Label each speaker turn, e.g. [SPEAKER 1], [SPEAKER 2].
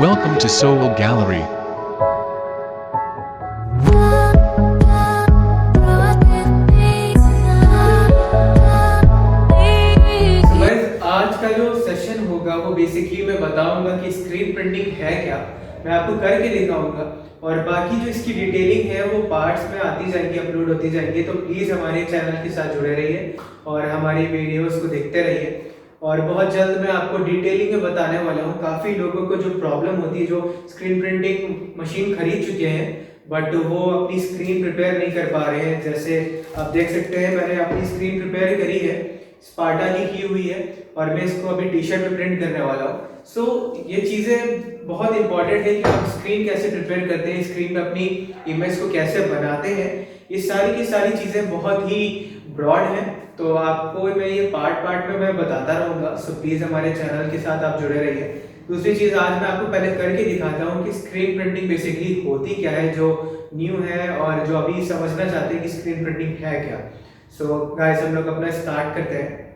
[SPEAKER 1] Welcome to Soul Gallery.
[SPEAKER 2] आज का जो सेशन होगा वो बेसिकली मैं बताऊंगा कि स्क्रीन प्रिंटिंग है क्या, मैं आपको करके दिखाऊंगा और बाकी जो इसकी डिटेलिंग है वो पार्ट्स में आती जाएंगी, अपलोड होती जाएंगी। तो प्लीज़ हमारे चैनल के साथ जुड़े रहिए और हमारी वीडियोस को देखते रहिए। और बहुत जल्द मैं आपको डिटेलिंग में बताने वाला हूँ। काफ़ी लोगों को जो प्रॉब्लम होती है, जो स्क्रीन प्रिंटिंग मशीन खरीद चुके हैं बट वो अपनी स्क्रीन प्रिपेयर नहीं कर पा रहे हैं। जैसे आप देख सकते हैं मैंने अपनी स्क्रीन प्रिपेयर करी है, स्पार्टा की हुई है और मैं इसको अभी टी शर्ट पे प्रिंट करने वाला हूँ। सो ये चीज़ें बहुत इंपॉर्टेंट है कि आप स्क्रीन कैसे प्रिपेयर करते हैं, स्क्रीन पे अपनी इमेज को कैसे बनाते हैं। ये सारी की सारी चीज़ें बहुत ही ब्रॉड हैं, तो आपको मैं ये पार्ट में मैं बताता रहूँगा। सो प्लीज़ हमारे चैनल के साथ आप जुड़े रहिए। दूसरी चीज़ आज मैं आपको पहले करके दिखाता हूँ कि स्क्रीन प्रिंटिंग बेसिकली होती क्या है, जो न्यू है और जो अभी समझना चाहते हैं कि स्क्रीन प्रिंटिंग है क्या। सो गाइस हम लोग अपना स्टार्ट करते हैं।